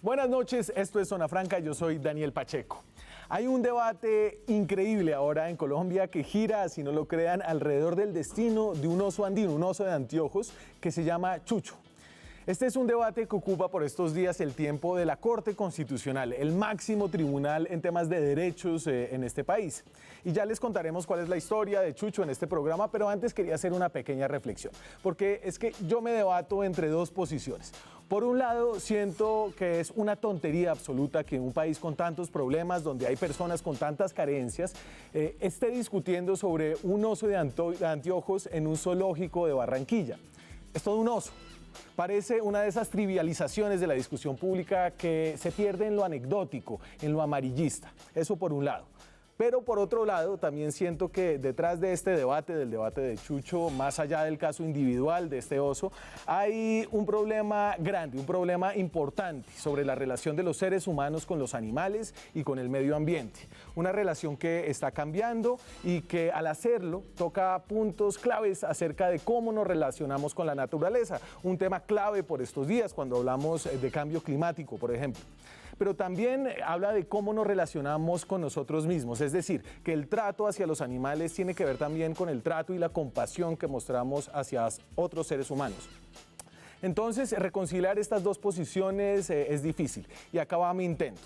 Buenas noches, esto es Zona Franca, yo soy Daniel Pacheco. Hay un debate increíble ahora en Colombia que gira, si no lo crean, alrededor del destino de un oso andino, un oso de anteojos que se llama Chucho. Este es un debate que ocupa por estos días el tiempo de la Corte Constitucional, el máximo tribunal en temas de derechos en este país. Y ya les contaremos cuál es la historia de Chucho en este programa, pero antes quería hacer una pequeña reflexión, porque es que yo me debato entre dos posiciones. Por un lado, siento que es una tontería absoluta que un país con tantos problemas, donde hay personas con tantas carencias, esté discutiendo sobre un oso de anteojos en un zoológico de Barranquilla. Es todo un oso. Parece una de esas trivializaciones de la discusión pública que se pierde en lo anecdótico, en lo amarillista. Eso por un lado. Pero por otro lado, también siento que detrás de este debate, del debate de Chucho, más allá del caso individual de este oso, hay un problema grande, un problema importante sobre la relación de los seres humanos con los animales y con el medio ambiente. Una relación que está cambiando y que al hacerlo toca puntos claves acerca de cómo nos relacionamos con la naturaleza. Un tema clave por estos días cuando hablamos de cambio climático, por ejemplo. Pero también habla de cómo nos relacionamos con nosotros mismos, es decir, que el trato hacia los animales tiene que ver también con el trato y la compasión que mostramos hacia otros seres humanos. Entonces, reconciliar estas dos posiciones es difícil y acá va mi intento.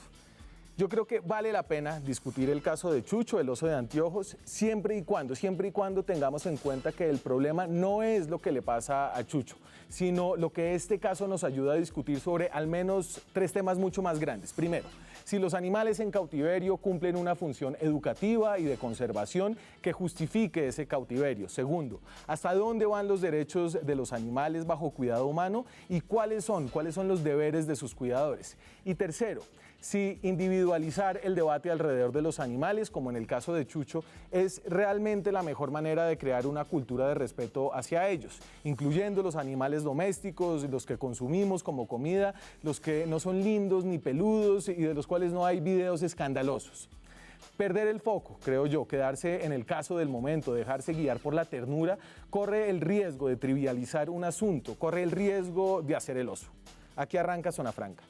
Yo creo que vale la pena discutir el caso de Chucho, el oso de anteojos, siempre y cuando tengamos en cuenta que el problema no es lo que le pasa a Chucho, sino lo que este caso nos ayuda a discutir sobre al menos tres temas mucho más grandes. Primero, si los animales en cautiverio cumplen una función educativa y de conservación que justifique ese cautiverio. Segundo, ¿hasta dónde van los derechos de los animales bajo cuidado humano y cuáles son los deberes de sus cuidadores? Y tercero, si individualizar el debate alrededor de los animales, como en el caso de Chucho, es realmente la mejor manera de crear una cultura de respeto hacia ellos, incluyendo los animales domésticos, los que consumimos como comida, los que no son lindos ni peludos y de los cuales no hay videos escandalosos. Perder el foco, creo yo, quedarse en el caso del momento, dejarse guiar por la ternura, corre el riesgo de trivializar un asunto, corre el riesgo de hacer el oso. Aquí arranca Zona Franca.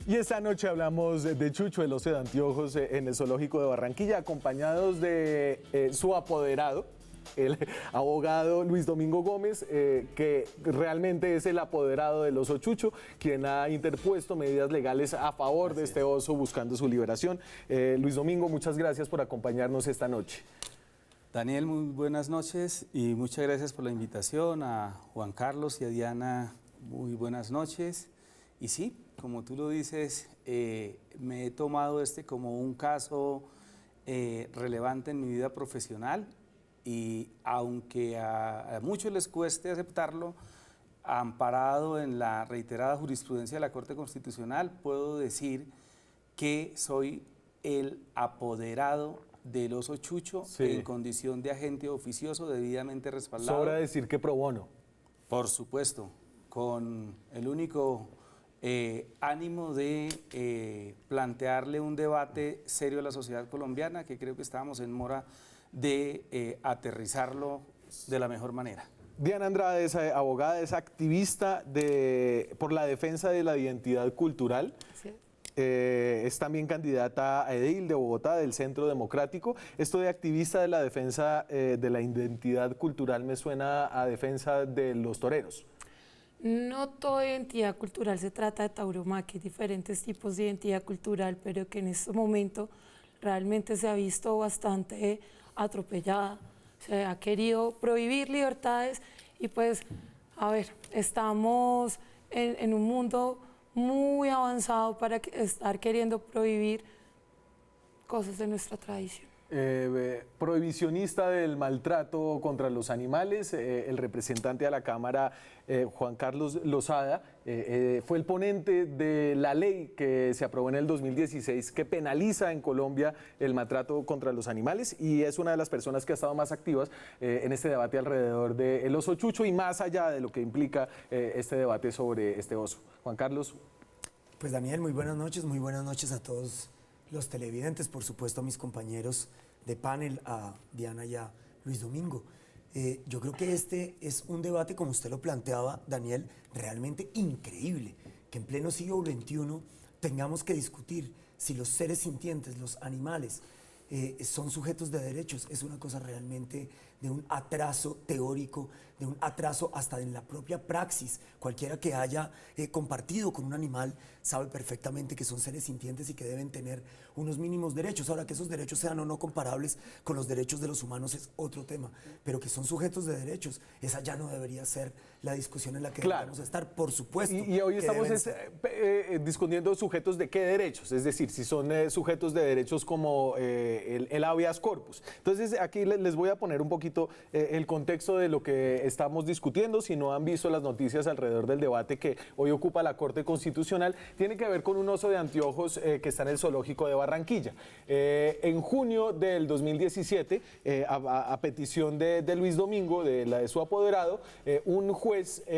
Y esta noche hablamos de Chucho, el oso de anteojos en el zoológico de Barranquilla, acompañados de su apoderado, el abogado Luis Domingo Gómez, que realmente es el apoderado del oso Chucho, quien ha interpuesto medidas legales a favor de este oso buscando su liberación. Luis Domingo, muchas gracias por acompañarnos esta noche. Daniel, muy buenas noches y muchas gracias por la invitación. A Juan Carlos y a Diana, muy buenas noches. Y sí, como tú lo dices, me he tomado como un caso relevante en mi vida profesional y aunque a muchos les cueste aceptarlo, amparado en la reiterada jurisprudencia de la Corte Constitucional, puedo decir que soy el apoderado del oso Chucho, sí, en condición de agente oficioso debidamente respaldado. Sobra decir que pro bono. Por supuesto, con el único ánimo de plantearle un debate serio a la sociedad colombiana, que creo que estábamos en mora de aterrizarlo de la mejor manera. Diana Andrade es abogada, es activista por la defensa de la identidad cultural. Sí. Es también candidata a edil de Bogotá, del Centro Democrático. Esto de activista de la defensa de la identidad cultural me suena a defensa de los toreros. No toda identidad cultural se trata de tauromaquia, diferentes tipos de identidad cultural, pero que en este momento realmente se ha visto bastante atropellada. Se ha querido prohibir libertades y pues, a ver, estamos en un mundo muy avanzado para estar queriendo prohibir cosas de nuestra tradición. prohibicionista del maltrato contra los animales, el representante a la Cámara, Juan Carlos Lozada, fue el ponente de la ley que se aprobó en el 2016 que penaliza en Colombia el maltrato contra los animales y es una de las personas que ha estado más activas en este debate alrededor del oso Chucho y más allá de lo que implica este debate sobre este oso. Juan Carlos. Pues Daniel, muy buenas noches a todos los televidentes, por supuesto a mis compañeros de panel, a Diana y a Luis Domingo. Yo creo que este es un debate, como usted lo planteaba, Daniel, realmente increíble, que en pleno siglo XXI tengamos que discutir si los seres sintientes, los animales, son sujetos de derechos. Es una cosa realmente de un atraso teórico, de un atraso hasta en la propia praxis. Cualquiera que haya compartido con un animal sabe perfectamente que son seres sintientes y que deben tener unos mínimos derechos. Ahora, que esos derechos sean o no comparables con los derechos de los humanos es otro tema, pero que son sujetos de derechos, esa ya no debería ser la discusión en la que debemos estar, por supuesto. Y hoy estamos discutiendo sujetos de qué derechos, es decir, si son sujetos de derechos como el habeas corpus. Entonces, aquí les voy a poner un poquito el contexto de lo que estamos discutiendo. Si no han visto las noticias alrededor del debate que hoy ocupa la Corte Constitucional, tiene que ver con un oso de anteojos que está en el zoológico de Barranquilla. En junio del 2017, a petición de Luis Domingo, de su apoderado, un juez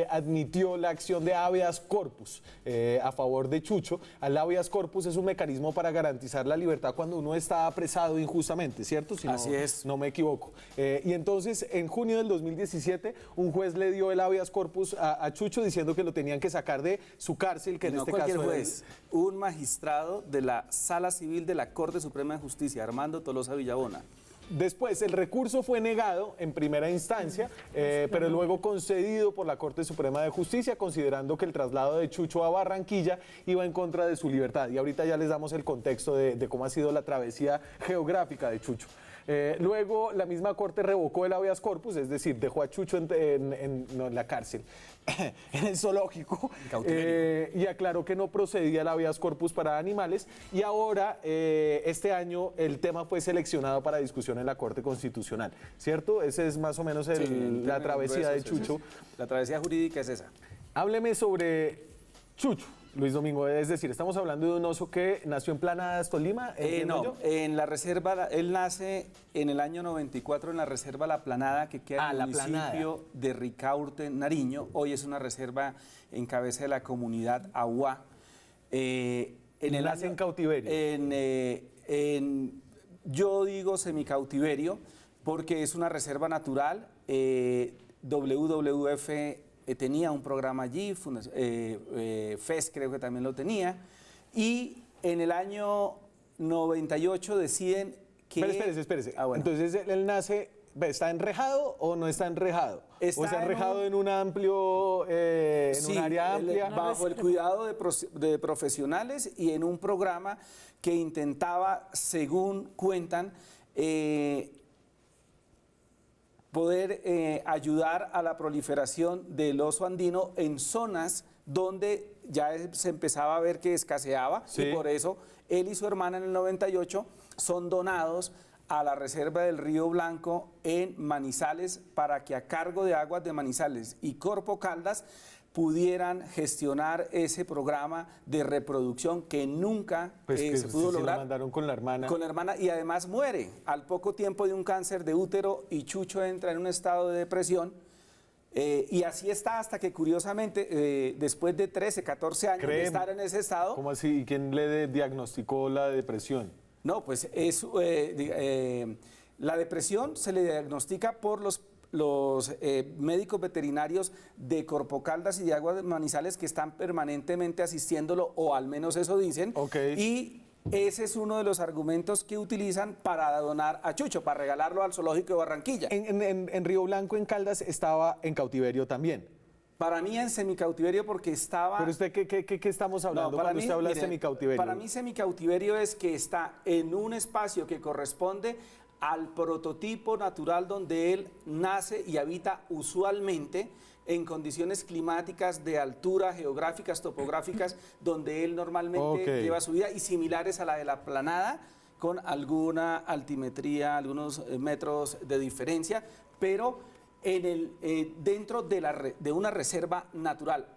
admitió la acción de habeas corpus a favor de Chucho. El habeas corpus es un mecanismo para garantizar la libertad cuando uno está apresado injustamente, ¿cierto? Si Así es. No me equivoco. Y entonces, en junio del 2017, un juez le dio el habeas corpus a Chucho diciendo que lo tenían que sacar de su cárcel, que en este caso juez, un magistrado de la Sala Civil de la Corte Suprema de Justicia, Armando Tolosa Villabona. Después, el recurso fue negado en primera instancia, pero luego concedido por la Corte Suprema de Justicia, considerando que el traslado de Chucho a Barranquilla iba en contra de su libertad. Y ahorita ya les damos el contexto de cómo ha sido la travesía geográfica de Chucho. Luego, la misma Corte revocó el habeas corpus, es decir, dejó a Chucho en la cárcel, en el zoológico, y aclaró que no procedía el habeas corpus para animales. Y ahora, este año, el tema fue seleccionado para discusión en la Corte Constitucional, ¿cierto? Ese es más o menos la travesía de Chucho. La travesía jurídica es esa. Hábleme sobre Chucho, Luis Domingo, es decir, estamos hablando de un oso que nació en Planadas, Tolima. No, en la reserva, él nace en el año 94 en la reserva La Planada, que queda en el municipio de Ricaurte, Nariño. Hoy es una reserva en cabeza de la comunidad Aguá. Nace en cautiverio. Yo digo semicautiverio porque es una reserva natural. WWF tenía un programa allí, FES creo que también lo tenía, y en el año 98 deciden que... Espérese. Bueno. Entonces él nace, ¿está enrejado o no está enrejado? ¿O está enrejado en un amplio, un área amplia? Bajo el cuidado de profesionales y en un programa que intentaba, según cuentan, poder ayudar a la proliferación del oso andino en zonas donde ya se empezaba a ver que escaseaba, sí. Y por eso él y su hermana en el 98 son donados a la reserva del Río Blanco en Manizales para que a cargo de Aguas de Manizales y Corpo Caldas pudieran gestionar ese programa de reproducción que nunca se pudo lograr. Lo mandaron con la hermana. Con la hermana, y además muere al poco tiempo de un cáncer de útero, y Chucho entra en un estado de depresión. Y así está hasta que, curiosamente, después de 13, 14 años de estar en ese estado... ¿Cómo así? ¿Y quién le diagnosticó la depresión? No, pues la depresión se le diagnostica por los médicos veterinarios de Corpo Caldas y de Aguas de Manizales, que están permanentemente asistiéndolo, o al menos eso dicen. Okay. Y ese es uno de los argumentos que utilizan para donar a Chucho, para regalarlo al zoológico de Barranquilla. En Río Blanco, en Caldas, estaba en cautiverio también. Para mí en semicautiverio porque estaba... ¿Pero usted qué estamos hablando cuando usted habla de semicautiverio? Para mí semicautiverio es que está en un espacio que corresponde al prototipo natural donde él nace y habita usualmente, en condiciones climáticas de altura, geográficas, topográficas, donde él normalmente lleva su vida, y similares a la de La Planada, con alguna altimetría, algunos metros de diferencia, pero dentro de una reserva natural.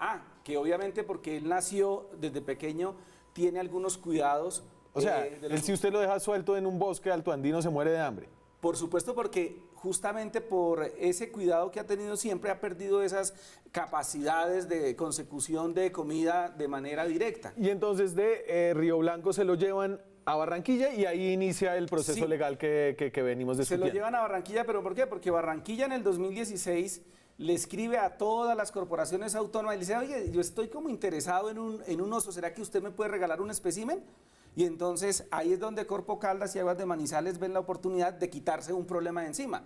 Que obviamente porque él nació desde pequeño, tiene algunos cuidados. O sea, si usted lo deja suelto en un bosque altoandino, se muere de hambre. Por supuesto, porque justamente por ese cuidado que ha tenido siempre ha perdido esas capacidades de consecución de comida de manera directa. Y entonces de Río Blanco se lo llevan a Barranquilla y ahí inicia el proceso legal que venimos discutiendo. Se lo llevan a Barranquilla, ¿pero por qué? Porque Barranquilla en el 2016 le escribe a todas las corporaciones autónomas y le dice, oye, yo estoy como interesado en un oso, ¿será que usted me puede regalar un espécimen? Y entonces ahí es donde Corpo Caldas y Aguas de Manizales ven la oportunidad de quitarse un problema de encima.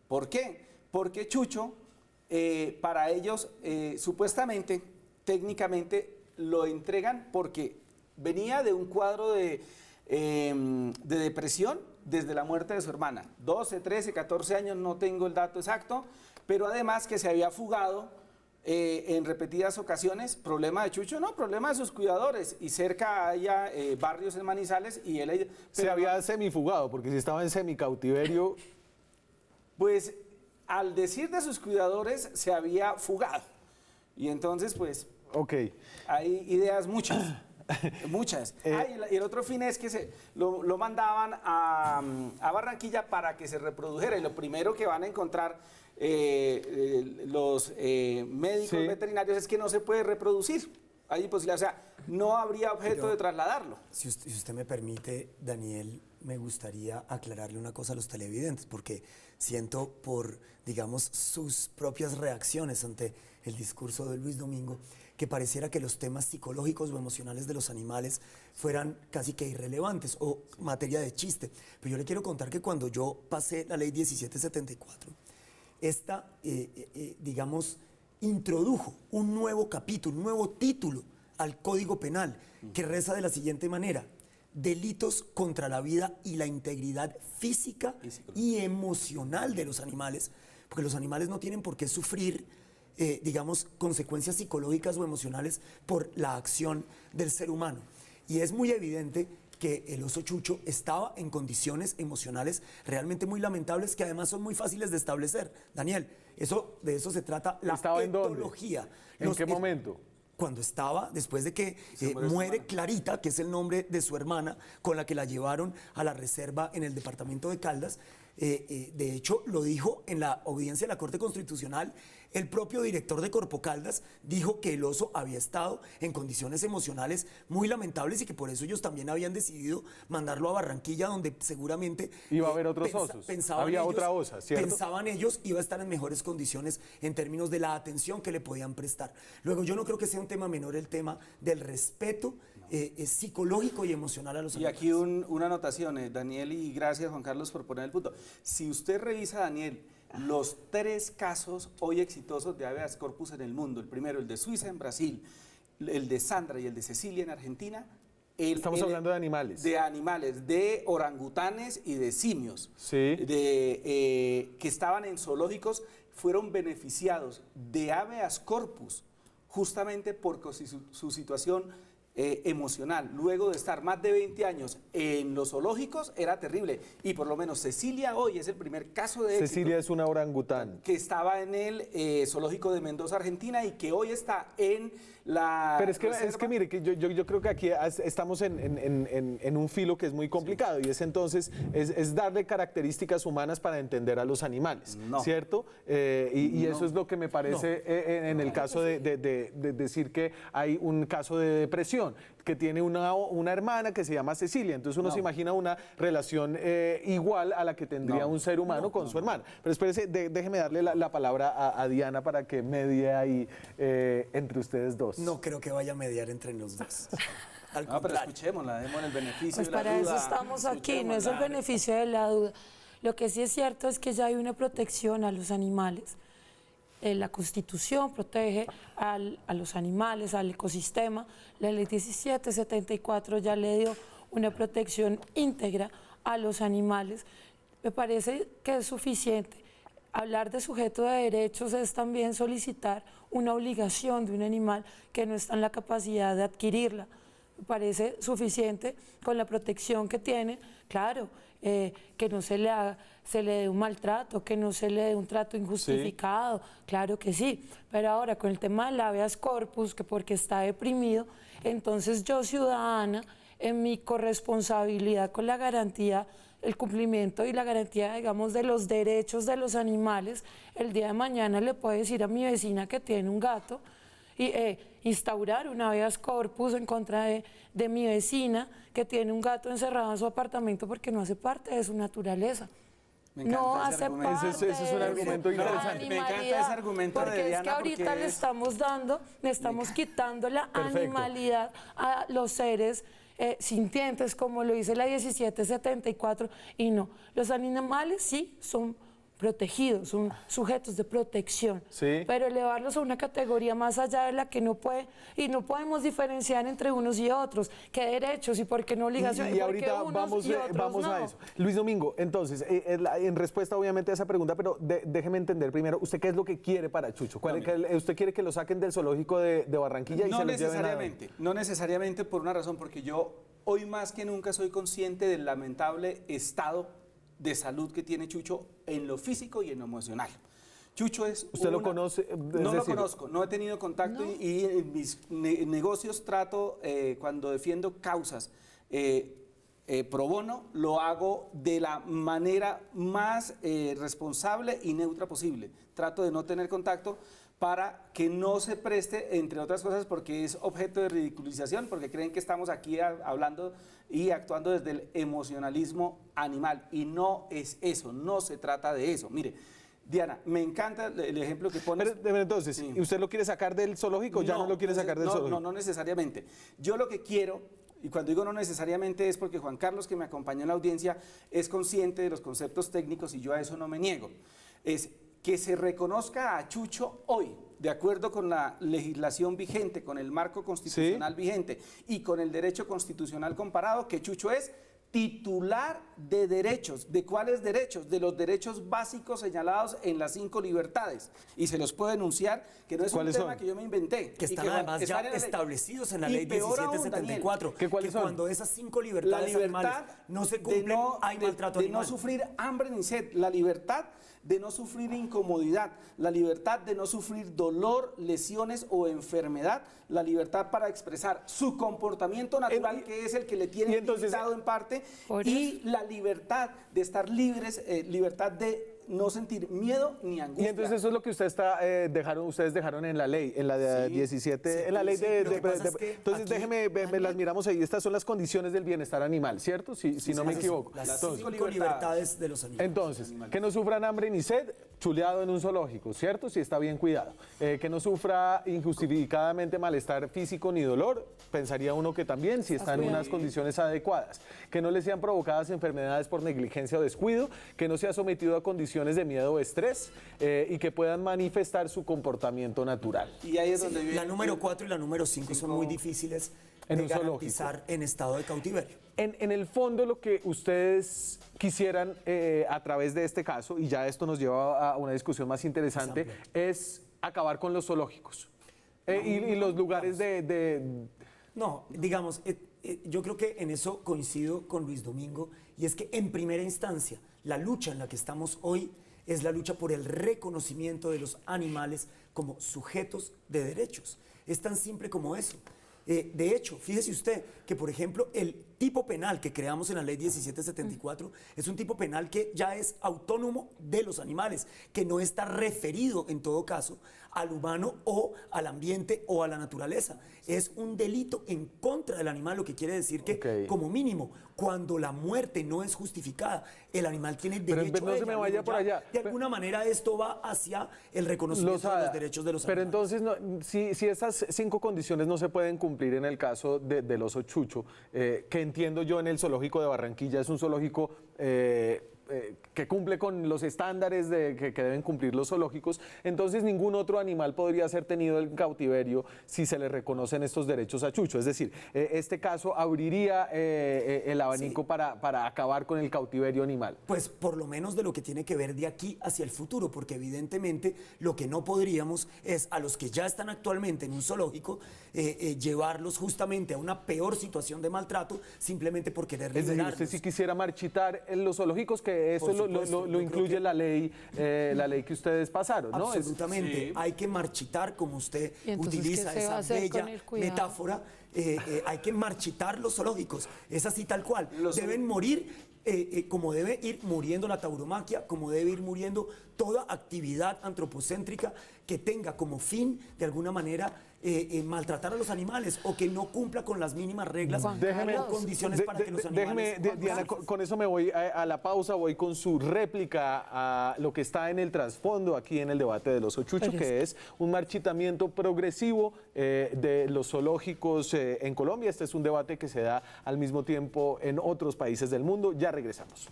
¿Por qué? Porque Chucho, para ellos, supuestamente, técnicamente, lo entregan porque venía de un cuadro de depresión desde la muerte de su hermana. 12, 13, 14 años, no tengo el dato exacto, pero además que se había fugado en repetidas ocasiones. ¿Problema de Chucho? No, problema de sus cuidadores. Y cerca había barrios en Manizales y él... Se había semifugado, porque si estaba en semicautiverio... Pues al decir de sus cuidadores, se había fugado. Y entonces, pues... Ok. Hay ideas muchas. Muchas. Y el otro fin es que lo mandaban a Barranquilla para que se reprodujera. Y lo primero que van a encontrar los médicos veterinarios es que no se puede reproducir. Hay imposibilidad, o sea, no habría objeto de trasladarlo. Si usted me permite, Daniel, me gustaría aclararle una cosa a los televidentes, porque siento por, digamos, sus propias reacciones ante el discurso de Luis Domingo, que pareciera que los temas psicológicos o emocionales de los animales fueran casi que irrelevantes o materia de chiste. Pero yo le quiero contar que cuando yo pasé la ley 1774, esta, digamos, introdujo un nuevo capítulo, un nuevo título al Código Penal, que reza de la siguiente manera: delitos contra la vida y la integridad física y emocional de los animales, porque los animales no tienen por qué sufrir, digamos, consecuencias psicológicas o emocionales por la acción del ser humano. Y es muy evidente que el oso Chucho estaba en condiciones emocionales realmente muy lamentables, que además son muy fáciles de establecer. Daniel, de eso se trata la etología. ¿En qué momento? Cuando estaba, después de que muere Clarita, que es el nombre de su hermana, con la que la llevaron a la reserva en el departamento de Caldas. De hecho, lo dijo en la audiencia de la Corte Constitucional. El propio director de Corpo Caldas dijo que el oso había estado en condiciones emocionales muy lamentables y que por eso ellos también habían decidido mandarlo a Barranquilla, donde seguramente iba a haber otros osos. Había otra osa, ¿cierto? Pensaban ellos iba a estar en mejores condiciones en términos de la atención que le podían prestar. Luego, yo no creo que sea un tema menor el tema del respeto psicológico y emocional a los animales. Y aquí una anotación, Daniel, y gracias Juan Carlos por poner el punto. Si usted revisa, Daniel, los 3 casos hoy exitosos de habeas corpus en el mundo, el primero, el de Suiza en Brasil, el de Sandra y el de Cecilia en Argentina. Estamos hablando de animales. De animales, de orangutanes y de simios, que estaban en zoológicos, fueron beneficiados de habeas corpus justamente por su situación emocional. Luego de estar más de 20 años en los zoológicos, era terrible. Y por lo menos Cecilia hoy es el primer caso de éxito. Cecilia es una orangután. Que estaba en el zoológico de Mendoza, Argentina, y que hoy está en la... Pero es que mire, que yo creo que aquí estamos en un filo que es muy complicado, y es entonces, es darle características humanas para entender a los animales, ¿cierto? Y eso es lo que me parece en el caso de decir que hay un caso de depresión, que tiene una hermana que se llama Cecilia, entonces uno se imagina una relación igual a la que tendría un ser humano con su hermana. Pero espérese, déjeme darle la palabra a Diana para que medie ahí entre ustedes dos. No creo que vaya a mediar entre los dos. Pero escuchémosla, démosle el beneficio pues de la duda. para eso estamos aquí, no es el beneficio de la duda. Lo que sí es cierto es que ya hay una protección a los animales. La Constitución protege a los animales, al ecosistema. La Ley 1774 ya le dio una protección íntegra a los animales. Me parece que es suficiente. Hablar de sujeto de derechos es también solicitar una obligación de un animal que no está en la capacidad de adquirirla. me parece suficiente con la protección que tiene, claro, que no se le dé un maltrato, que no se le dé un trato injustificado, claro que sí, pero ahora con el tema del habeas corpus, que porque está deprimido, entonces yo ciudadana, en mi corresponsabilidad con la garantía, el cumplimiento y la garantía, digamos, de los derechos de los animales, el día de mañana le puedo decir a mi vecina que tiene un gato y instaurar un habeas corpus en contra de mi vecina que tiene un gato encerrado en su apartamento porque no hace parte de su naturaleza. Me encanta No ese hace argumento. parte Ese es un argumento de la interesante. Me encanta ese animalidad, argumento de porque es que Diana, ahorita porque le es- estamos dando, le estamos quitando la Perfecto. animalidad a los seres sintientes, como lo dice la 1774, y no. Los animales sí son protegidos, son sujetos de protección, Sí. pero elevarlos a una categoría más allá de la que no puede, y no podemos diferenciar entre unos y otros, qué derechos y por qué no obligaciones, Y por qué ahorita unos vamos, y otros vamos no. a eso. Luis Domingo, entonces, en respuesta obviamente a esa pregunta, pero déjeme entender primero, ¿usted qué es lo que quiere para Chucho? ¿Usted quiere que lo saquen del zoológico de Barranquilla y No se lo lleven a... necesariamente, no necesariamente por una razón, porque yo hoy más que nunca soy consciente del lamentable estado de salud que tiene Chucho en lo físico y en lo emocional. Chucho es... ¿Usted lo conoce? Es No lo decir, conozco, no he tenido contacto y en mis negocios trato, cuando defiendo causas pro bono, lo hago de la manera más responsable y neutra posible. Trato de no tener contacto para que no se preste, entre otras cosas, porque es objeto de ridiculización, porque creen que estamos aquí hablando y actuando desde el emocionalismo animal, y no es eso, no se trata de eso. Mire, Diana, me encanta el ejemplo que pones. Pero entonces, Sí. ¿y usted lo quiere sacar del zoológico o ya no lo quiere sacar del zoológico? No necesariamente. Yo lo que quiero, y cuando digo no necesariamente es porque Juan Carlos, que me acompañó en la audiencia, es consciente de los conceptos técnicos y yo a eso no me niego, es que se reconozca a Chucho hoy, de acuerdo con la legislación vigente, con el marco constitucional vigente y con el derecho constitucional comparado, que Chucho es titular de derechos. ¿De cuáles derechos? De los derechos básicos señalados en las 5 libertades. Y se los puedo enunciar, que no es un ¿Cuáles tema son? que yo me inventé. Que y están además ya están en la ley. establecidos en la Y ley peor aún, 1774. Daniel, ¿Qué cuáles son? Cuando esas 5 La libertades libertad animales no se cumplen, hay maltrato de animal. no sufrir hambre ni sed, la libertad de no sufrir incomodidad, la libertad de no sufrir dolor, lesiones o enfermedad, la libertad para expresar su comportamiento natural, que es el que le y tiene entonces- limitado en parte, Por y la libertad de estar libres, libertad de no sentir miedo ni angustia. Y entonces eso es lo que ustedes dejaron en la ley, en la de Sí, 17, sí, en la ley sí, de... lo que pasa es que entonces aquí, déjeme, las miramos ahí, estas son las condiciones del bienestar animal, ¿cierto? Si no me Esas son equivoco. Las Entonces, 5 libertades de los animales. Entonces, que no sufran hambre ni sed, chuleado en un zoológico, ¿cierto? Si está bien cuidado. Que no sufra injustificadamente malestar físico ni dolor, pensaría uno que también, si está en unas condiciones adecuadas. Que no le sean provocadas enfermedades por negligencia o descuido, que no sea sometido a condiciones de miedo o estrés y que puedan manifestar su comportamiento natural. Y ahí es donde vive- La número 4 y la número 5 son muy difíciles En de un zoológico. garantizar en estado de cautiverio. En el fondo, lo que ustedes quisieran a través de este caso, y ya esto nos lleva a una discusión más interesante, es acabar con los zoológicos y los lugares de... No, digamos, yo creo que en eso coincido con Luis Domingo, y es que en primera instancia la lucha en la que estamos hoy es la lucha por el reconocimiento de los animales como sujetos de derechos. Es tan simple como eso. De hecho, fíjese usted que, por ejemplo, el tipo penal que creamos en la ley 1774 es un tipo penal que ya es autónomo de los animales, que no está referido en todo caso al humano o al ambiente o a la naturaleza. Es un delito en contra del animal, lo que quiere decir que, Ok. como mínimo, cuando la muerte no es justificada, el animal tiene Pero derecho no a se ella. me vaya Luego por ya, allá. De alguna manera esto va hacia el reconocimiento de los derechos de los Pero animales. entonces, si esas 5 condiciones no se pueden cumplir en el caso del oso Chucho, que entiendo yo en el zoológico de Barranquilla, es un zoológico que cumple con los estándares que deben cumplir los zoológicos, entonces ningún otro animal podría ser tenido en cautiverio si se le reconocen estos derechos a Chucho. Es decir, este caso abriría el abanico para acabar con el cautiverio animal. Pues por lo menos de lo que tiene que ver de aquí hacia el futuro, porque evidentemente lo que no podríamos es a los que ya están actualmente en un zoológico llevarlos justamente a una peor situación de maltrato simplemente por querer Es decir, liberarlos. usted sí quisiera marchitar en los zoológicos, que eso Por supuesto, lo yo incluye creo la ley que ustedes pasaron, ¿no? Absolutamente, Sí. hay que marchitar, como usted ¿Y entonces utiliza qué se va a esa hacer con bella el cuidado? metáfora, hay que marchitar los zoológicos, es así tal cual, Los deben morir como debe ir muriendo la tauromaquia, como debe ir muriendo toda actividad antropocéntrica que tenga como fin, de alguna manera, maltratar a los animales o que no cumpla con las mínimas reglas Juan Déjeme- o condiciones para que los animales... Diana, con eso me voy a la pausa, voy con su réplica a lo que está en el trasfondo aquí en el debate del oso Chucho, Pero que es un marchitamiento progresivo de los zoológicos en Colombia. Este es un debate que se da al mismo tiempo en otros países del mundo. Ya regresamos.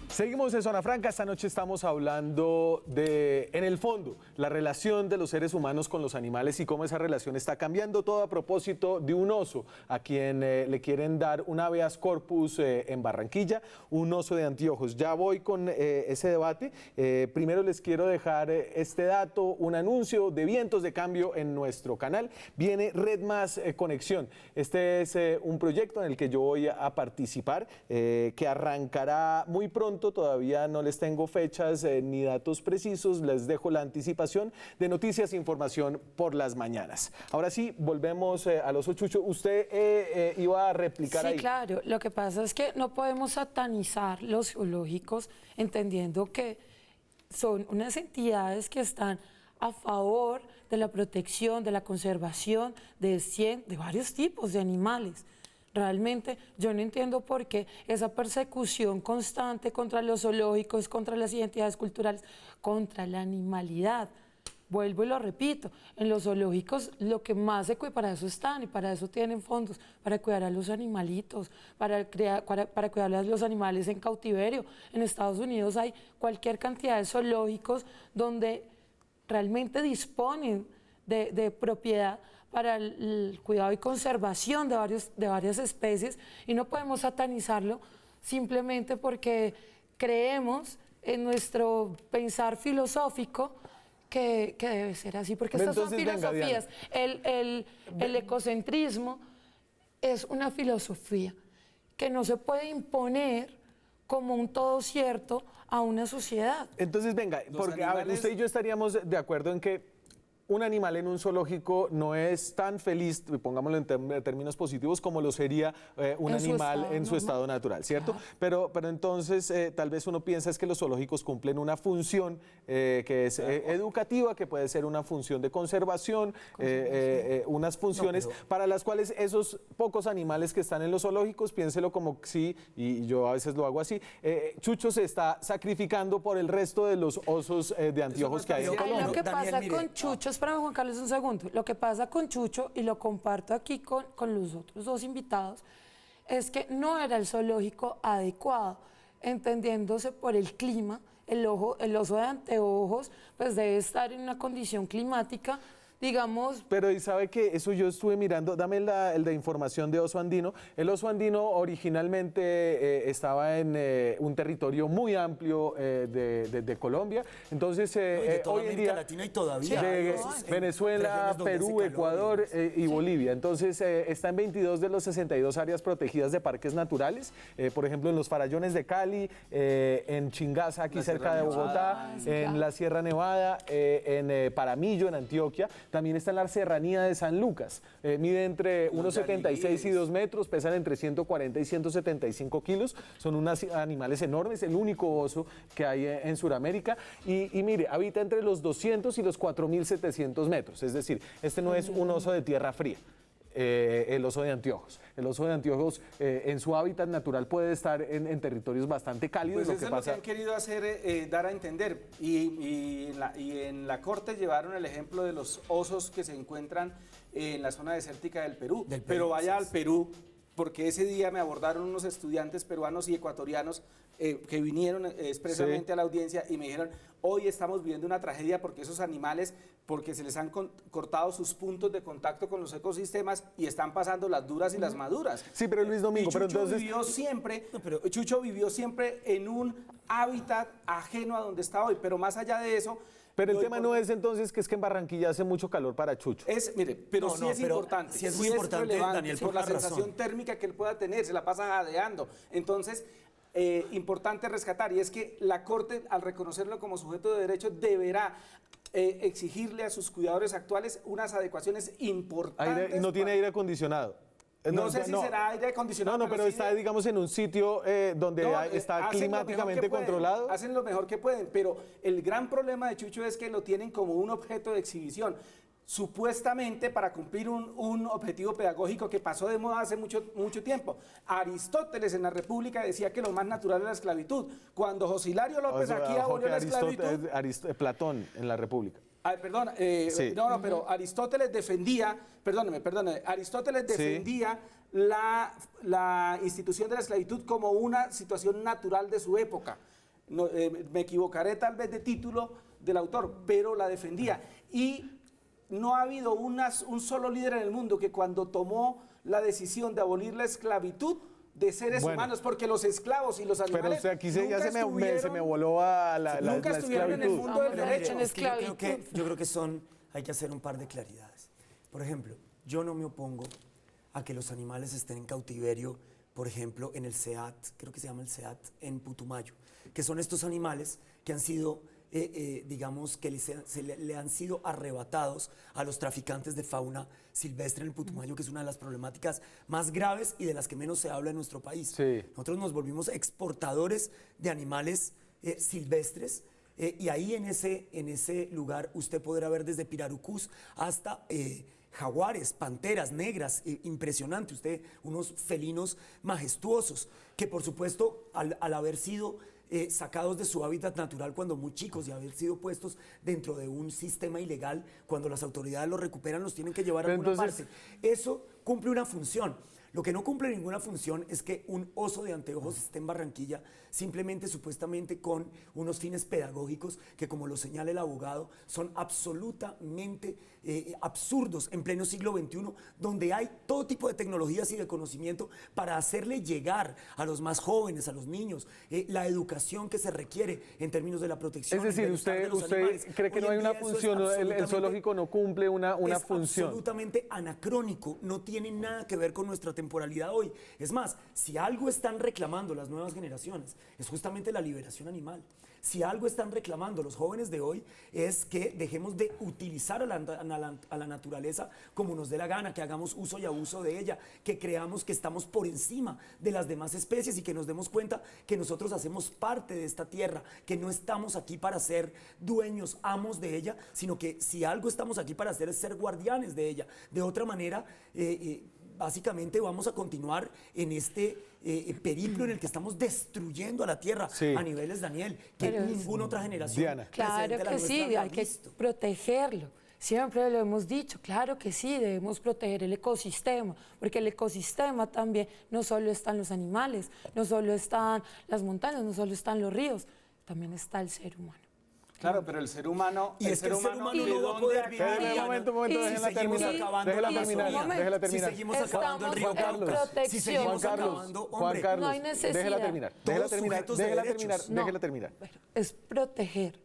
Seguimos en Zona Franca. Esta noche estamos hablando de, en el fondo, la relación de los seres humanos con los animales y cómo esa relación está cambiando, todo a propósito de un oso a quien le quieren dar un habeas corpus en Barranquilla, un oso de anteojos. Ya voy con ese debate. Primero les quiero dejar este dato, un anuncio de vientos de cambio en nuestro canal. Viene Red Más Conexión. Este es un proyecto en el que yo voy a participar, que arrancará muy pronto. Todavía no les tengo fechas ni datos precisos, les dejo la anticipación de noticias e información por las mañanas. Ahora sí, volvemos al oso Chucho. Usted iba a replicar ahí. Sí, claro. Lo que pasa es que no podemos satanizar los zoológicos entendiendo que son unas entidades que están a favor de la protección, de la conservación de varios tipos de animales. Realmente yo no entiendo por qué esa persecución constante contra los zoológicos, contra las identidades culturales, contra la animalidad. Vuelvo y lo repito, en los zoológicos lo que más se cuida, para eso están y para eso tienen fondos, para cuidar a los animalitos, para cuidar a los animales en cautiverio. En Estados Unidos hay cualquier cantidad de zoológicos donde realmente disponen de propiedad para el cuidado y conservación de varias especies, y no podemos satanizarlo simplemente porque creemos en nuestro pensar filosófico que debe ser así, porque estas son Entonces, venga, filosofías. El ecocentrismo es una filosofía que no se puede imponer como un todo cierto a una sociedad. Entonces, venga, porque a ver, animales- usted y yo estaríamos de acuerdo en que un animal en un zoológico no es tan feliz, pongámoslo en términos positivos, como lo sería un En su animal estado en su estado natural, ¿cierto? Pero entonces tal vez uno piensa es que los zoológicos cumplen una función que es educativa, que puede ser una función de conservación, unas funciones para las cuales esos pocos animales que están en los zoológicos, piénselo como sí, y yo a veces lo hago así, Chucho se está sacrificando por el resto de los osos de anteojos que hay en Ahí Colombia. lo que Daniel, pasa mire, con Chucho, espérame Juan Carlos un segundo, lo que pasa con Chucho, y lo comparto aquí con los otros dos invitados, es que no era el zoológico adecuado, entendiéndose por el clima, el oso de anteojos pues debe estar en una condición climática, digamos. Pero y sabe que eso yo estuve mirando, dame el de información de oso andino. El oso andino originalmente estaba en un territorio muy amplio de Colombia. Entonces de toda hoy en América día Latina y todavía de hay osos en Venezuela, regiones donde hace Perú, calor, Ecuador digamos. y Bolivia. Entonces está en 22 de los 62 áreas protegidas de parques naturales. Por ejemplo, en los Farallones de Cali, en Chingaza, aquí La cerca de Sierra Bogotá, sí, en claro. la Sierra Nevada, en Paramillo, en Antioquia. También está en la serranía de San Lucas. Mide entre Los 1,76 y 2 yaliguíes. metros, pesan entre 140 y 175 kilos. Son unos animales enormes, el único oso que hay en Sudamérica. Y mire, habita entre los 200 y los 4.700 metros. Es decir, este no es un oso de tierra fría. El oso de anteojos. El oso de anteojos en su hábitat natural puede estar en territorios bastante cálidos. Pues eso es lo que pasa han querido hacer, dar a entender. Y en la corte llevaron el ejemplo de los osos que se encuentran en la zona desértica del Perú. Del Perú, Pero vaya sí, al Perú, porque ese día me abordaron unos estudiantes peruanos y ecuatorianos que vinieron expresamente a la audiencia y me dijeron, hoy estamos viviendo una tragedia porque esos animales, porque se les han cortado sus puntos de contacto con los ecosistemas y están pasando las duras y las maduras. Sí, pero Luis Domingo, Y pero Chucho entonces... Chucho vivió siempre en un hábitat ajeno a donde está hoy, pero más allá de eso... Pero el lo tema no es entonces que en Barranquilla hace mucho calor para Chucho. Mire, pero No, sí no, es pero importante. sí es muy importante, relevante, Daniel, por por la una sensación razón. térmica que él pueda tener, se la pasa jadeando. Entonces, importante rescatar, y es que la Corte, al reconocerlo como sujeto de derecho, deberá exigirle a sus cuidadores actuales unas adecuaciones importantes. Y no tiene aire acondicionado. No sé si será aire acondicionado. No, pero sí está, digamos, en un sitio donde está hacen lo mejor climáticamente que pueden, controlado. Hacen lo mejor que pueden, pero el gran problema de Chucho es que lo tienen como un objeto de exhibición. Supuestamente para cumplir un objetivo pedagógico que pasó de moda hace mucho tiempo. Aristóteles en la República decía que lo más natural era la esclavitud. Cuando José Hilario López aquí abolió la esclavitud... Platón en la República. Perdón, Sí. pero Aristóteles defendía, perdóneme, Aristóteles defendía la institución de la esclavitud como una situación natural de su época. No, me equivocaré tal vez de título del autor, pero la defendía. Y no ha habido un solo líder en el mundo que cuando tomó la decisión de abolir la esclavitud de seres humanos, porque los esclavos y los animales Pero o sea, aquí ya se nunca me voló a nunca la estuvieron en el esclavitud. mundo del Pero derecho. en esclavitud. Yo creo que hay que hacer un par de claridades. Por ejemplo, yo no me opongo a que los animales estén en cautiverio, por ejemplo, en el SEAT, creo que se llama el SEAT, en Putumayo, que son estos animales que han sido, digamos, que le han sido arrebatados a los traficantes de fauna silvestre en el Putumayo, que es una de las problemáticas más graves y de las que menos se habla en nuestro país. Sí. Nosotros nos volvimos exportadores de animales silvestres. Y ahí en ese lugar usted podrá ver desde pirarucús hasta jaguares, panteras negras, impresionante, usted, unos felinos majestuosos, que por supuesto al haber sido sacados de su hábitat natural cuando muy chicos y haber sido puestos dentro de un sistema ilegal, cuando las autoridades los recuperan, los tienen que llevar a alguna parte. Eso cumple una función. Lo que no cumple ninguna función es que un oso de anteojos esté en Barranquilla simplemente, supuestamente, con unos fines pedagógicos que, como lo señala el abogado, son absolutamente absurdos en pleno siglo XXI, donde hay todo tipo de tecnologías y de conocimiento para hacerle llegar a los más jóvenes, a los niños, la educación que se requiere en términos de la protección. Es decir, usted cree que no hay una función, el zoológico no cumple una función. Es absolutamente anacrónico, no tiene nada que ver con nuestra temporalidad hoy. Es más, si algo están reclamando las nuevas generaciones, es justamente la liberación animal. Si algo están reclamando los jóvenes de hoy es que dejemos de utilizar a la naturaleza como nos dé la gana, que hagamos uso y abuso de ella, que creamos que estamos por encima de las demás especies y que nos demos cuenta que nosotros hacemos parte de esta tierra, que no estamos aquí para ser dueños, amos de ella, sino que si algo estamos aquí para hacer es ser guardianes de ella. De otra manera, básicamente vamos a continuar en este periplo en el que estamos destruyendo a la tierra a niveles, Daniel, que ninguna otra generación. Diana. Claro que sí, hay que protegerlo. Siempre lo hemos dicho, claro que sí, debemos proteger el ecosistema, porque el ecosistema también no solo están los animales, no solo están las montañas, no solo están los ríos, también está el ser humano. Claro, pero el ser humano... Y es que el ser humano no va a poder vivir. Un momento, déjela terminar. Déjela terminar. Si seguimos acabando el río Cauca, si seguimos acabando, Juan Carlos, no hay necesidad. déjela terminar. Déjela terminar. Bueno, es proteger,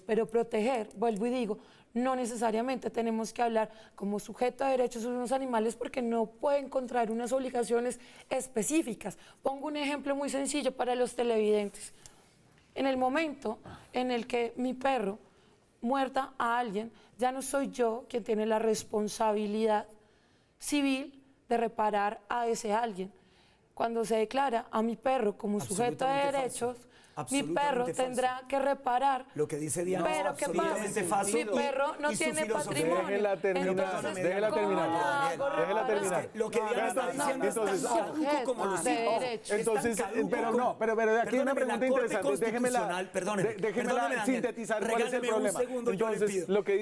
pero proteger, vuelvo y digo, no necesariamente tenemos que hablar como sujeto de derechos de unos animales porque no puede encontrar unas obligaciones específicas. Pongo un ejemplo muy sencillo para los televidentes. En el momento en el que mi perro muerda a alguien, ya no soy yo quien tiene la responsabilidad civil de reparar a ese alguien. Cuando se declara a mi perro como sujeto de derechos, mi perro absolutamente tendrá falso. que reparar. Lo que dice Diana Pero es ¿qué absolutamente pasa? falso. Mi perro no y su tiene filosofía- patrimonio. Déjela terminar, Entonces, déjela ¿cómo terminar. le hago Déjela reparar? terminar. Es que lo que Diana está diciendo es tan entonces, caduco como los de hijos. derecho. Entonces, Es tan caduco pero como- no, pero aquí hay una Perdóneme, pregunta la Corte interesante. Constitucional, perdóneme, Déjemela Daniel, sintetizar cuál es el regáleme un problema. segundo, yo le Entonces, pido. lo que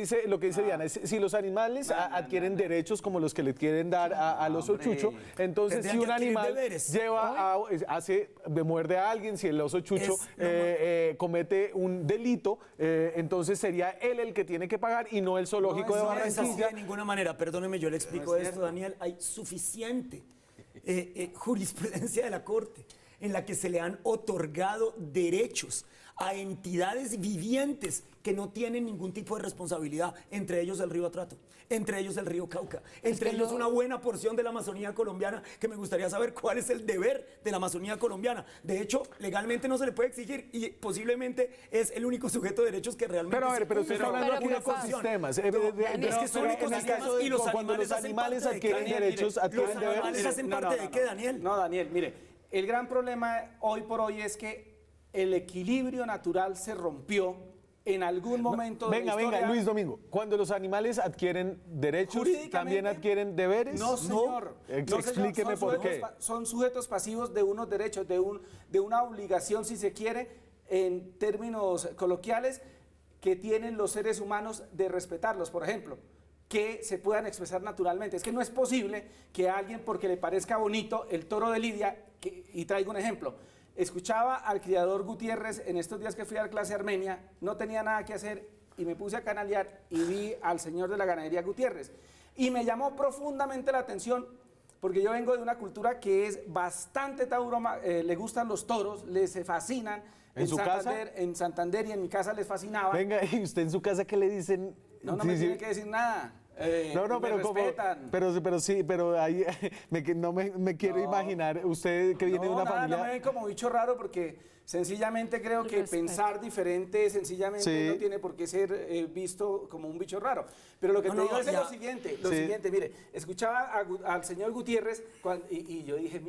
dice Diana es si los animales adquieren derechos como los que le quieren dar al oso chucho, entonces Tendrían si un que adquirir animal deberes. muerde a alguien, si el oso chucho comete un delito, entonces sería él el que tiene que pagar y no el zoológico de No es así Barranquilla. de ninguna manera. Perdóneme, yo le explico esto, Daniel. Hay suficiente jurisprudencia de la Corte en la que se le han otorgado derechos a entidades vivientes que no tienen ningún tipo de responsabilidad, entre ellos el río Atrato, entre ellos el río Cauca, entre ellos una buena porción de la Amazonía colombiana, que me gustaría saber cuál es el deber de la Amazonía colombiana. De hecho, legalmente no se le puede exigir y posiblemente es el único sujeto de derechos que realmente Pero a ver, pero usted está hablando aquí de ¿qué pasa? ecosistemas. Es que son en el ecosistemas caso de y los cuando los animales animales hacen parte de adquieren qué. derechos, Los adquieren animales deberes. hacen parte de qué, Daniel. No, Daniel, mire, el gran problema hoy por hoy es que el equilibrio natural se rompió en algún momento de la Venga, historia. Luis Domingo. Cuando los animales adquieren derechos, Jurídicamente, ¿también adquieren deberes? No, señor. No, señor. Explíqueme Son por sujetos qué. son sujetos pasivos de unos derechos, de una obligación, si se quiere, en términos coloquiales, que tienen los seres humanos de respetarlos. Por ejemplo, que se puedan expresar naturalmente. Es que no es posible que a alguien, porque le parezca bonito el toro de Lidia, y traigo un ejemplo, escuchaba al criador Gutiérrez en estos días que fui a dar clase a Armenia, no tenía nada que hacer y me puse a canalear y vi al señor de la ganadería Gutiérrez. Y me llamó profundamente la atención porque yo vengo de una cultura que es bastante tauroma, le gustan los toros, les fascinan. ¿En su casa? En Santander y en mi casa les fascinaba. Venga, ¿y usted en su casa qué le dicen? No Sí, me sí. tiene que decir nada. No, me pero como, respetan. pero ahí no me quiero No. imaginar usted que viene de una nada, familia. no me ven como bicho raro porque sencillamente creo que Respeto. pensar diferente sencillamente Sí. no tiene por qué ser visto como un bicho raro. Pero lo que No, te no, digo es ya. lo siguiente, Sí. mire, escuchaba al señor Gutiérrez y yo dije,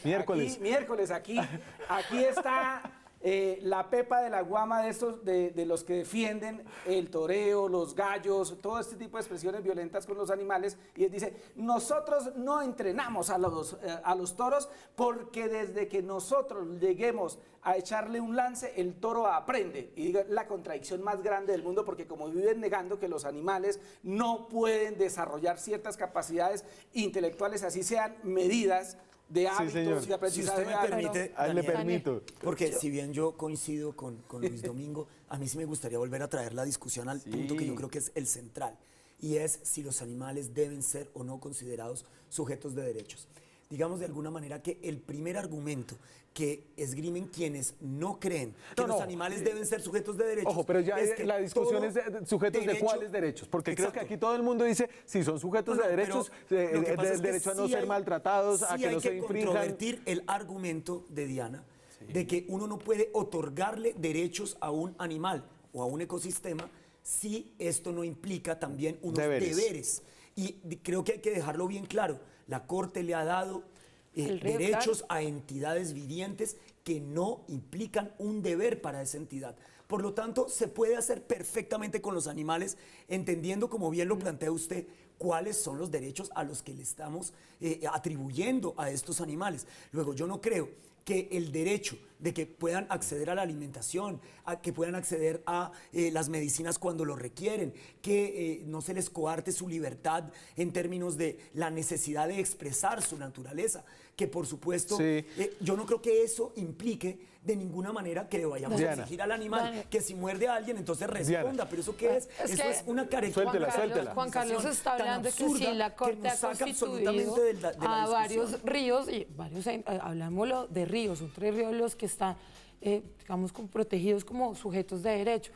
Miércoles. aquí está la pepa de la guama de estos, de los que defienden el toreo, los gallos, todo este tipo de expresiones violentas con los animales. Y él dice, nosotros no entrenamos a los toros porque desde que nosotros lleguemos a echarle un lance, el toro aprende. Y diga, la contradicción más grande del mundo, porque como viven negando que los animales no pueden desarrollar ciertas capacidades intelectuales, así sean medidas de hábitos señor. y Si aprendizaje. usted me permite, Ah, le Daniel, permito. porque si bien yo coincido con Luis Domingo, a mí sí me gustaría volver a traer la discusión al punto que yo creo que es el central, y es si los animales deben ser o no considerados sujetos de derechos. Digamos de alguna manera que el primer argumento que esgrimen quienes no creen que No, los no. animales deben ser sujetos de derechos. Ojo, pero ya es que la discusión todo es de sujetos de derecho- cuáles derechos, porque creo que Exacto. aquí todo el mundo dice si son sujetos No, de no, derechos, pero lo que pasa del es que derecho a no sí ser hay- maltratados, a sí que hay no se infrinjan. controvertir el argumento de Diana de que uno no puede otorgarle derechos a un animal o a un ecosistema si esto no implica también unos Deberes. deberes. Y creo que hay que dejarlo bien claro. La Corte le ha dado El río, derechos a entidades vivientes que no implican un deber para esa entidad. Por lo tanto, se puede hacer perfectamente con los animales, entendiendo, como bien lo plantea usted, cuáles son los derechos a los que le estamos atribuyendo a estos animales. Luego, yo no creo que el derecho de que puedan acceder a la alimentación, a que puedan acceder a las medicinas cuando lo requieren, que no se les coarte su libertad en términos de la necesidad de expresar su naturaleza, que por supuesto, Sí. yo no creo que eso implique de ninguna manera que le vayamos a Diana. exigir al animal Diana. que si muerde a alguien entonces responda, Diana. pero ¿eso qué es? Es Eso que es una carencia. Suéltela, suéltela. Juan Carlos está tan hablando que absurda sí, la Corte nos ha saca constituido absolutamente de la a varios discusión. ríos, y varios, hablámoslo de ríos, son 3 ríos los que están, digamos, protegidos como sujetos de derecho.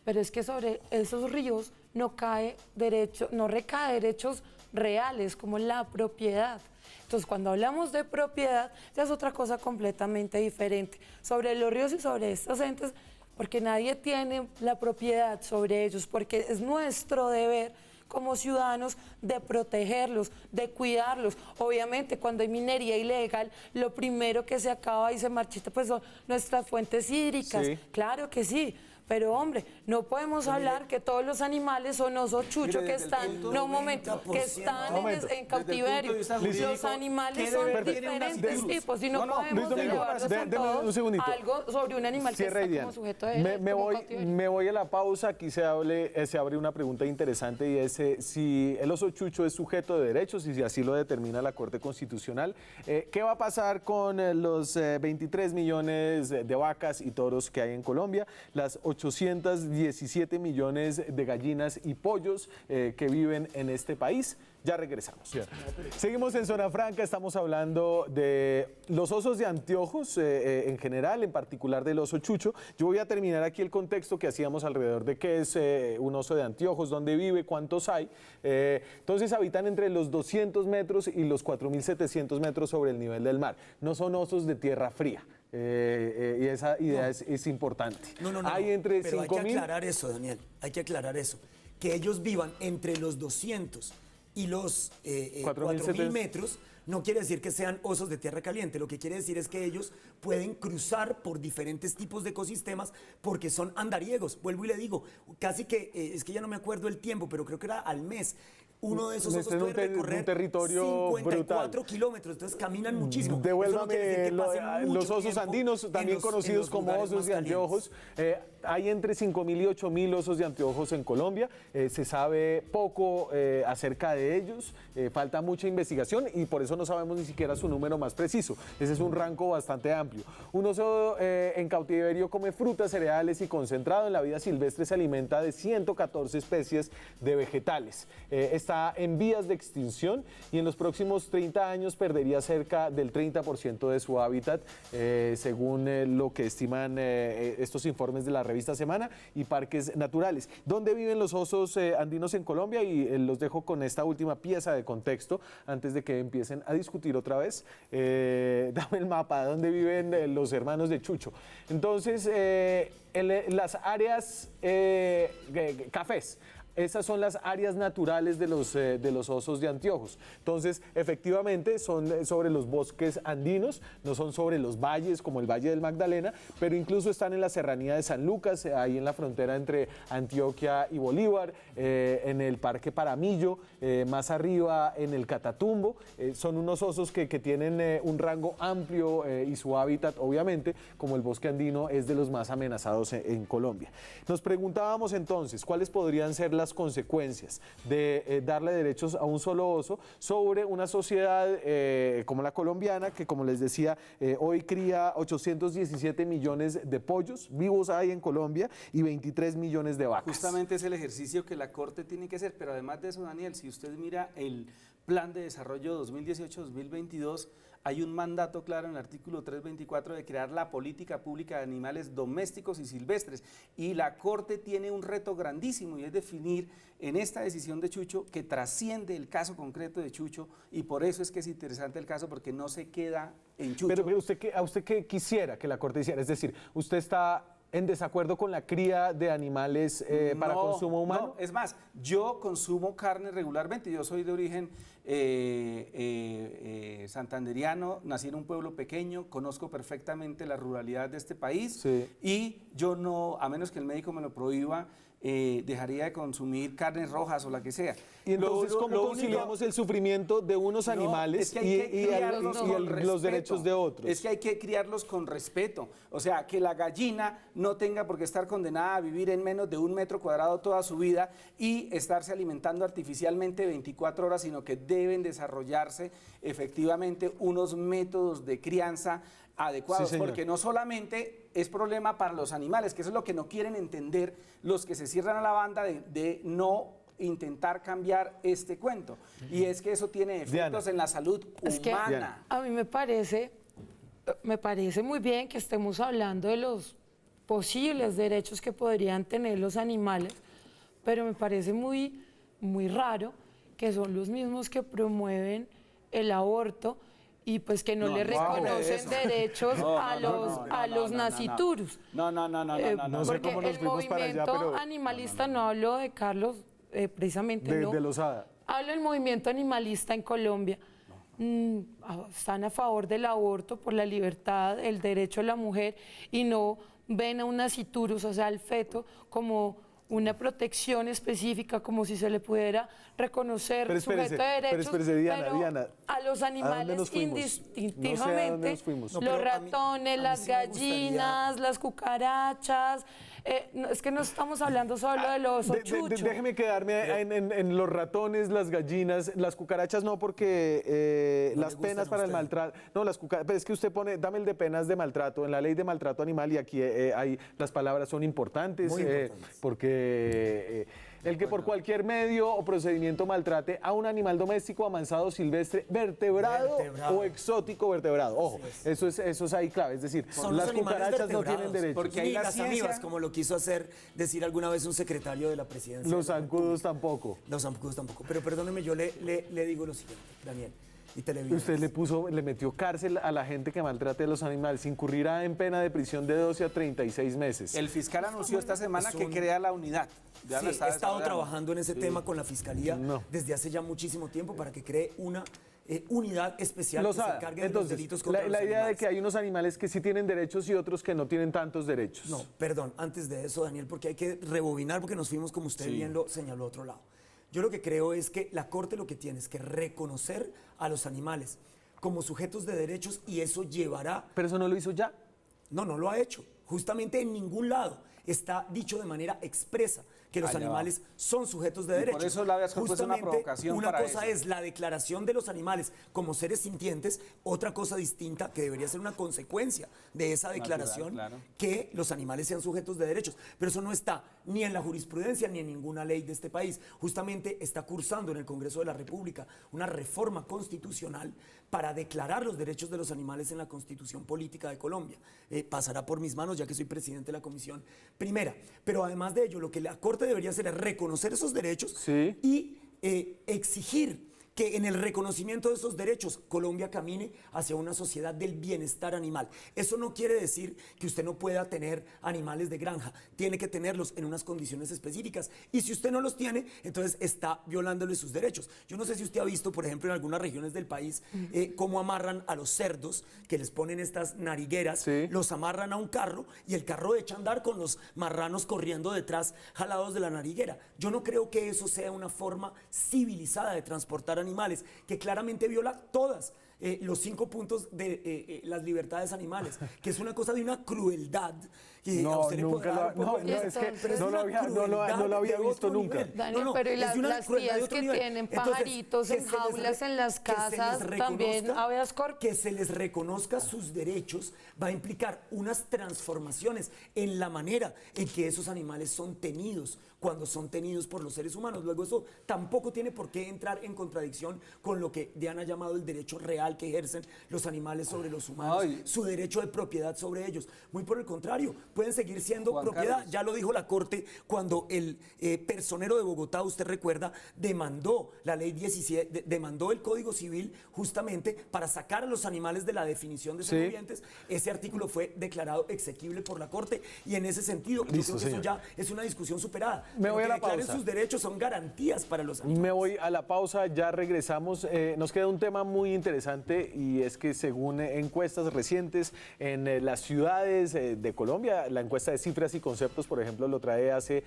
Pero es que sobre esos ríos no recae derechos reales como la propiedad. Entonces, cuando hablamos de propiedad, ya es otra cosa completamente diferente. Sobre los ríos y sobre estos entes, porque nadie tiene la propiedad sobre ellos, porque es nuestro deber como ciudadanos de protegerlos, de cuidarlos. Obviamente, cuando hay minería ilegal, lo primero que se acaba y se marchita pues son nuestras fuentes hídricas. Sí. Claro que sí. Pero hombre, no podemos hablar que todos los animales son osos chucho Mire, que desde el están, punto- no un momento, que 90%. están Momento. en cautiverio. Desde el punto de vista Los jurídico, animales ¿qué son deber tiene una diferentes citrus? tipos y no, No, podemos Luis Domingo, llevarlos a deme un todos segundito. algo sobre un animal que Cierre, está Diana. como sujeto de Me voy a la pausa. Aquí se abre una pregunta interesante y es si el oso chucho es sujeto de derechos y si así lo determina la Corte Constitucional. ¿Qué va a pasar con los 23 millones de vacas y toros que hay en Colombia? Las 817 millones de gallinas y pollos que viven en este país. Ya regresamos. Seguimos en Zona Franca, estamos hablando de los osos de anteojos en general, en particular del oso chucho. Yo voy a terminar aquí el contexto que hacíamos alrededor de qué es un oso de anteojos, dónde vive, cuántos hay. Entonces habitan entre los 200 metros y los 4.700 metros sobre el nivel del mar. No son osos de tierra fría. Y esa idea es importante. No, Hay entre pero hay que 5.000... aclarar eso, Daniel, hay que aclarar eso. Que ellos vivan entre los 200 y los 4.000 metros no quiere decir que sean osos de tierra caliente, lo que quiere decir es que ellos pueden cruzar por diferentes tipos de ecosistemas porque son andariegos. Vuelvo y le digo, casi que, es que ya no me acuerdo el tiempo, pero creo que era al mes. Uno de esos osos En puede recorrer un territorio 54 brutal. kilómetros, entonces caminan muchísimo. Devuélvame los osos tiempo andinos, también conocidos como osos de anteojos. Hay entre 5.000 y 8.000 osos de anteojos en Colombia. Se sabe poco acerca de ellos. Falta mucha investigación y por eso no sabemos ni siquiera su número más preciso. Ese es un rango bastante amplio. Un oso en cautiverio come frutas, cereales y concentrado. En la vida silvestre se alimenta de 114 especies de vegetales. Está en vías de extinción y en los próximos 30 años perdería cerca del 30% de su hábitat, según lo que estiman estos informes de la revista Semana y Parques Naturales. ¿Dónde viven los osos andinos en Colombia? Y los dejo con esta última pieza de contexto antes de que empiecen a discutir otra vez. Dame el mapa, ¿dónde viven los hermanos de Chucho? Entonces, las áreas cafés. Esas son las áreas naturales de los osos de anteojos. Entonces, efectivamente, son sobre los bosques andinos, no son sobre los valles como el Valle del Magdalena, pero incluso están en la serranía de San Lucas, ahí en la frontera entre Antioquia y Bolívar, en el Parque Paramillo, más arriba en el Catatumbo. Son unos osos que tienen un rango amplio y su hábitat, obviamente, como el bosque andino, es de los más amenazados en Colombia. Nos preguntábamos entonces, ¿cuáles podrían ser las consecuencias de darle derechos a un solo oso sobre una sociedad como la colombiana, que como les decía, hoy cría 817 millones de pollos vivos hay en Colombia y 23 millones de vacas? Justamente es el ejercicio que la Corte tiene que hacer, pero además de eso, Daniel, si usted mira el Plan de Desarrollo 2018-2022, hay un mandato claro en el artículo 324 de crear la política pública de animales domésticos y silvestres. Y la Corte tiene un reto grandísimo y es definir en esta decisión de Chucho que trasciende el caso concreto de Chucho y por eso es que es interesante el caso porque no se queda en Chucho. Pero ¿a usted qué quisiera que la Corte hiciera? Es decir, ¿usted está en desacuerdo con la cría de animales para consumo humano? No, es más, yo consumo carne regularmente, yo soy de origen santanderiano, nací en un pueblo pequeño, conozco perfectamente la ruralidad de este país y yo no, a menos que el médico me lo prohíba, dejaría de consumir carnes rojas o la que sea. Y entonces, ¿cómo conciliamos el sufrimiento de unos animales y los derechos de otros? Es que hay que criarlos con respeto. O sea, que la gallina no tenga por qué estar condenada a vivir en menos de 1 metro cuadrado toda su vida y estarse alimentando artificialmente 24 horas, sino que deben desarrollarse efectivamente unos métodos de crianza adecuados, porque no solamente es problema para los animales, que eso es lo que no quieren entender los que se cierran a la banda de no intentar cambiar este cuento, y es que eso tiene efectos en la salud humana. A mí me parece muy bien que estemos hablando de los posibles derechos que podrían tener los animales, pero me parece muy raro que son los mismos que promueven el aborto y pues que no le reconocen derechos a los naciturus. No. No sé Porque cómo nos el fuimos para allá, movimiento pero... animalista, no hablo de Carlos, precisamente no. De Lozada. Hablo del movimiento animalista en Colombia. Están a favor del aborto, por la libertad, el derecho de la mujer, y no ven a un nasciturus, o sea, al feto, como una protección específica, como si se le pudiera reconocer Pero sujeto de derechos, espérese, Diana, pero Diana, a los ¿a dónde animales nos fuimos? indistintivamente, No sé a dónde nos fuimos. No, los pero a mí ratones, las sí me gustaría- gallinas, las cucarachas, es que no estamos hablando solo del oso chucho. Déjeme quedarme en los ratones, las gallinas, las cucarachas no, porque No le las gustan penas a para el usted. maltrato, no, las cucarachas, pero es que usted pone, dame el de penas de maltrato, en la ley de maltrato animal, y aquí hay, las palabras son importantes, Muy importantes. porque el que por cualquier medio o procedimiento maltrate a un animal doméstico, amansado, silvestre, vertebrado Vertebrado. o exótico vertebrado. Ojo, eso es ahí clave, es decir, Son las los animales cucarachas no tienen vertebrados, derechos. porque Y ahí ni la las ciencia- amibas, como lo quiso decir alguna vez un secretario de la presidencia. Los de la zancudos tampoco. Los zancudos tampoco. Pero perdóneme, yo le digo lo siguiente, Daniel, y televidentes. Usted le metió cárcel a la gente que maltrate a los animales. Incurrirá en pena de prisión de 12 a 36 meses. El fiscal anunció esta semana Es que un- crea la unidad. Ya Sí, lo está he estado desarrollando. trabajando en ese tema con la Fiscalía No. desde hace ya muchísimo tiempo para que cree una unidad especial que se Lozada, encargue de los entonces, delitos contra la los idea de animales. que hay unos animales que sí tienen derechos y otros que no tienen tantos derechos. No, perdón, antes de eso, Daniel, porque hay que rebobinar porque nos fuimos, como usted bien lo señaló, a otro lado. Yo lo que creo es que la Corte lo que tiene es que reconocer a los animales como sujetos de derechos, y eso llevará... Pero eso no lo hizo ya. No, no lo ha hecho. Justamente en ningún lado está dicho de manera expresa que los Allá animales son sujetos de Y derechos. por eso la habías propuesto una Justamente, provocación una para cosa eso. es la declaración de los animales como seres sintientes, otra cosa distinta que debería ser una consecuencia de esa declaración, claro. que los animales sean sujetos de derechos. Pero eso no está ni en la jurisprudencia ni en ninguna ley de este país. Justamente está cursando en el Congreso de la República una reforma constitucional para declarar los derechos de los animales en la Constitución Política de Colombia. Pasará por mis manos ya que soy presidente de la Comisión Primera. Pero además de ello, lo que la Corte debería hacer es reconocer esos derechos Sí. y exigir que en el reconocimiento de esos derechos Colombia camine hacia una sociedad del bienestar animal. Eso no quiere decir que usted no pueda tener animales de granja, tiene que tenerlos en unas condiciones específicas, y si usted no los tiene, entonces está violándole sus derechos. Yo no sé si usted ha visto, por ejemplo, en algunas regiones del país, cómo amarran a los cerdos, que les ponen estas narigueras, Sí. los amarran a un carro y el carro echa a andar con los marranos corriendo detrás, jalados de la nariguera. Yo no creo que eso sea una forma civilizada de transportar animales, que claramente viola todas los 5 puntos de las libertades animales, que es una cosa de una crueldad que a No, usted le nunca podrá dar lo, un poco no, de no, risa, es que pero es no lo una había, crueldad no lo había de visto otro nunca. nivel. Daniel, pero y es de una las crueldad de tías otro que nivel. tienen Entonces, pajaritos que en se les jaulas en las que se les casas, también reconozca- habeas corpus. que se les reconozca sus derechos va a implicar unas transformaciones en la manera en que esos animales son tenidos cuando son tenidos por los seres humanos. Luego eso tampoco tiene por qué entrar en contradicción con lo que Diana ha llamado el derecho real que ejercen los animales sobre los humanos, Ay. su derecho de propiedad sobre ellos. Muy por el contrario, pueden seguir siendo Juan propiedad. Carlos. Ya lo dijo la Corte cuando el personero de Bogotá, usted recuerda, demandó la ley 17, demandó el Código Civil justamente para sacar a los animales de la definición de Sí. semejantes. Ese artículo fue declarado exequible por la Corte, y en ese sentido Listo, yo creo que señor. eso ya es una discusión superada. Me voy que a la declaren pausa. sus derechos son garantías para los animales. Me voy a la pausa, ya regresamos. Nos queda un tema muy interesante, y es que según encuestas recientes en las ciudades de Colombia, la encuesta de Cifras y Conceptos, por ejemplo, lo trae hace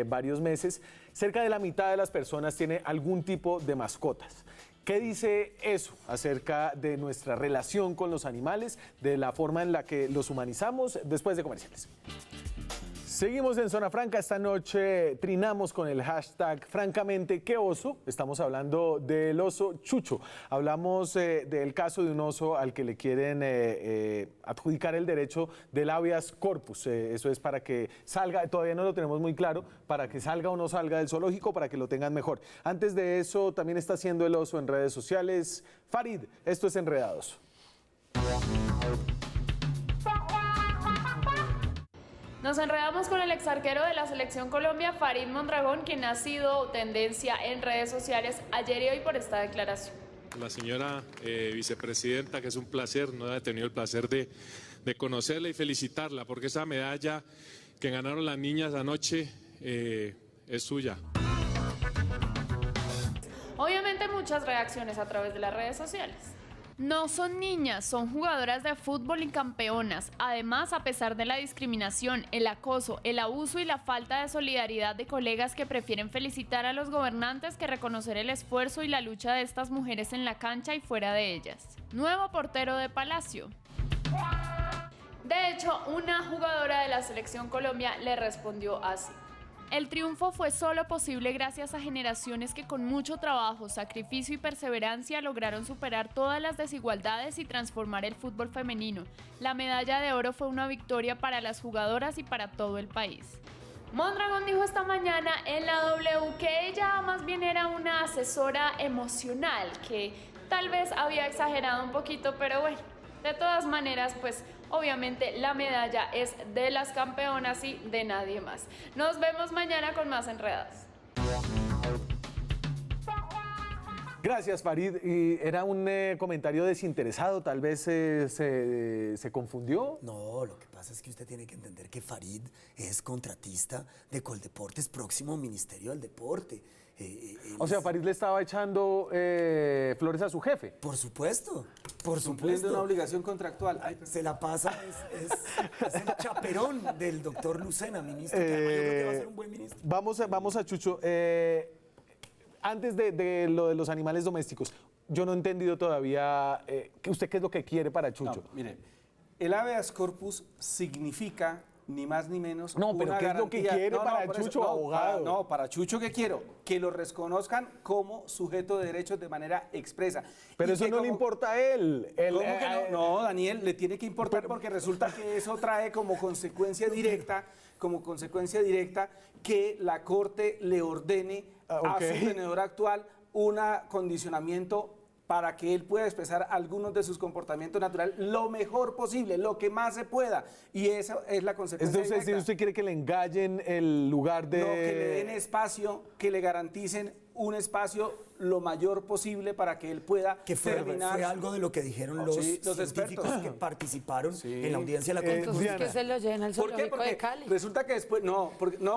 varios meses, cerca de la mitad de las personas tiene algún tipo de mascotas. ¿Qué dice eso acerca de nuestra relación con los animales, de la forma en la que los humanizamos? Después de comerciales. Seguimos en Zona Franca. Esta noche trinamos con el hashtag francamente qué oso. Estamos hablando del oso chucho. Hablamos del caso de un oso al que le quieren adjudicar el derecho del habeas corpus. Eso es para que salga, todavía no lo tenemos muy claro, para que salga o no salga del zoológico, para que lo tengan mejor. Antes de eso, también está haciendo el oso en redes sociales. Farid, esto es Enredados. Nos enredamos con el exarquero de la Selección Colombia, Farid Mondragón, quien ha sido tendencia en redes sociales ayer y hoy por esta declaración. La señora vicepresidenta, que es un placer, no he tenido el placer de conocerla y felicitarla, porque esa medalla que ganaron las niñas anoche es suya. obviamente muchas reacciones a través de las redes sociales. No son niñas, son jugadoras de fútbol y campeonas. Además, a pesar de la discriminación, el acoso, el abuso y la falta de solidaridad de colegas que prefieren felicitar a los gobernantes que reconocer el esfuerzo y la lucha de estas mujeres en la cancha y fuera de ellas. Nuevo portero de Palacio. De hecho, una jugadora de la Selección Colombia le respondió así. El triunfo fue solo posible gracias a generaciones que con mucho trabajo, sacrificio y perseverancia lograron superar todas las desigualdades y transformar el fútbol femenino. La medalla de oro fue una victoria para las jugadoras y para todo el país. Mondragón dijo esta mañana en la W que ella más bien era una asesora emocional, que tal vez había exagerado un poquito, pero bueno, de todas maneras, pues obviamente la medalla es de las campeonas y de nadie más. Nos vemos mañana con más Enredadas. Gracias, Farid. Y era un comentario desinteresado, tal vez se confundió. No, lo que pasa es que usted tiene que entender que Farid es contratista de Coldeportes, próximo Ministerio del Deporte. O sea, Farid le estaba echando flores a su jefe. Por supuesto, por Cumpliendo supuesto. una obligación contractual. Se la pasa, es el chaperón del doctor Lucena, ministro, que además yo creo que va a ser un buen ministro. Vamos a Chucho. Antes de lo de los animales domésticos, yo no he entendido todavía, ¿usted qué es lo que quiere para Chucho? No, mire, el habeas corpus significa ni más ni menos No, pero una ¿qué es lo que garantía. quiere para por eso, Chucho, abogado? Para Chucho, ¿qué quiero? Que lo reconozcan como sujeto de derechos de manera expresa. Pero Y eso que no le importa a él. ¿Cómo que no? No, Daniel, le tiene que importar porque resulta que eso trae como consecuencia directa que la Corte le ordene a su tenedor actual un acondicionamiento para que él pueda expresar algunos de sus comportamientos naturales lo mejor posible, lo que más se pueda. Y esa es la consecuencia Entonces, directa. ¿usted quiere que le engallen el lugar de...? No, que le den espacio, que le garanticen un espacio lo mayor posible para que él pueda Que fue algo de lo que dijeron los expertos científicos que participaron en la audiencia de la Corte. Entonces, Diana. ¿qué se lo llena el ¿Por qué? zoológico de Cali? Resulta que después,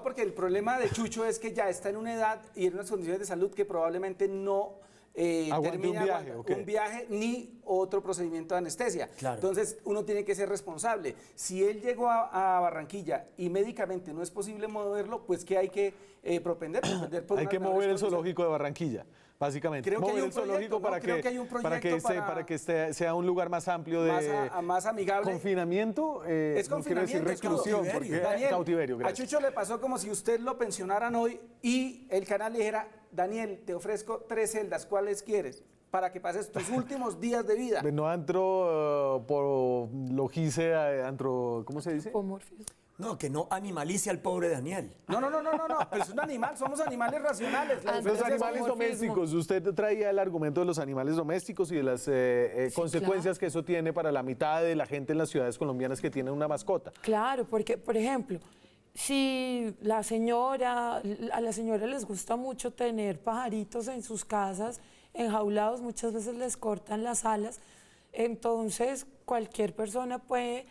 porque el problema de Chucho es que ya está en una edad y en unas condiciones de salud que probablemente no termina un viaje ni otro procedimiento de anestesia. Claro. Entonces uno tiene que ser responsable. Si él llegó a Barranquilla y médicamente no es posible moverlo, pues ¿qué hay que propender? Por Hay unas que mejores mover el condiciones. zoológico de Barranquilla, básicamente. Creo que hay mover un el zoológico proyecto, ¿no? Creo que hay un proyecto para que sea un lugar más amplio de más amigable. Confinamiento, Es no quiero decir confinamiento, es reclusión, cautiverio. porque Daniel, cautiverio, a gracias. Chucho le pasó como si usted lo pensionaran hoy y el canal le dijera, Daniel, te ofrezco 3 celdas, ¿cuáles quieres? Para que pases tus últimos días de vida. No antro por logice, antro, ¿cómo se dice? Homorfismo. No, que no animalice al pobre Daniel. No, pero es un animal, somos animales racionales. La Los diferencia es animales homorfismo. domésticos, usted traía el argumento de los animales domésticos y de las consecuencias que eso tiene para la mitad de la gente en las ciudades colombianas que tienen una mascota. Claro, porque, por ejemplo, si a la señora les gusta mucho tener pajaritos en sus casas, enjaulados, muchas veces les cortan las alas, entonces cualquier persona puede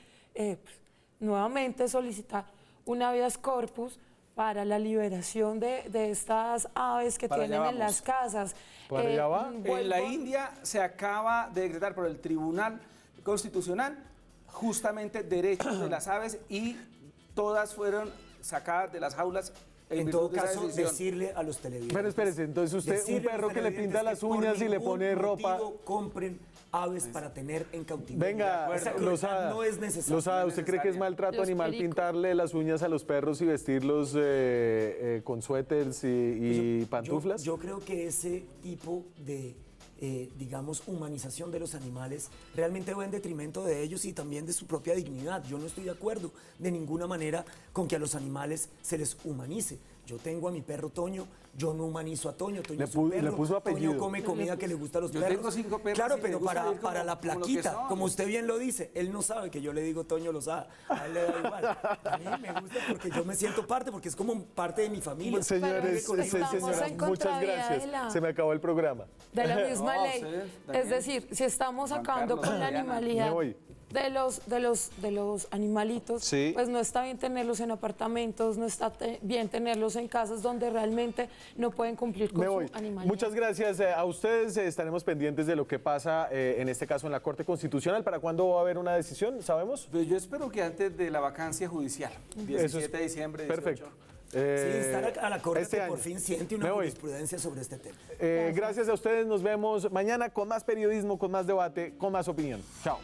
nuevamente solicitar un habeas corpus para la liberación de estas aves que Para tienen allá en vamos. las casas. ¿Para allá va? En la India se acaba de decretar por el Tribunal Constitucional justamente derechos de las aves y todas fueron sacadas de las jaulas. En virtud todo de esa caso, decisión. decirle a los televidentes. Pero espérese, entonces usted, un decirle a los perro que le pinta televidentes las que por uñas y le ningún pone ropa. motivo compren aves para tener en cautiverio. Venga, Esa crueldad Lozada, no es necesaria. Lozada, ¿usted cree que es maltrato Los animal pericos. pintarle las uñas a los perros y vestirlos con suéteres y pantuflas? Yo creo que ese tipo de, digamos, humanización de los animales realmente va en detrimento de ellos y también de su propia dignidad. Yo no estoy de acuerdo de ninguna manera con que a los animales se les humanice. Yo tengo a mi perro Toño, yo no humanizo a Toño, Toño es un perro. le puso apellido. Toño come comida que le gusta a los Yo perros. tengo 5 perros Claro, y pero me gusta vivir para la como lo que plaquita, son. como usted bien lo dice, él no sabe que yo le digo Toño Lozada, a él le da igual. A mí me gusta porque yo me siento parte, porque es como parte de mi familia. Señores, Pero estamos señoras, en muchas contravía gracias. de la- Se me acabó el programa. De la misma No, ley. ustedes, Es Daniel, decir, si estamos Juan acabando Carlos, con la Diana. animalidad Me voy. de los animalitos, Sí. pues no está bien tenerlos en apartamentos, no está bien tenerlos en casas donde realmente no pueden cumplir con Me voy. su animalidad. Muchas gracias a ustedes. Estaremos pendientes de lo que pasa en este caso en la Corte Constitucional. ¿Para cuándo va a haber una decisión? ¿Sabemos? Pues yo espero que antes de la vacancia judicial, 17 de diciembre. 18. Perfecto. Sí, instar a la Corte este que por año. fin siente una Me voy. jurisprudencia sobre este tema. Gracias a ustedes. Nos vemos mañana con más periodismo, con más debate, con más opinión. Chao.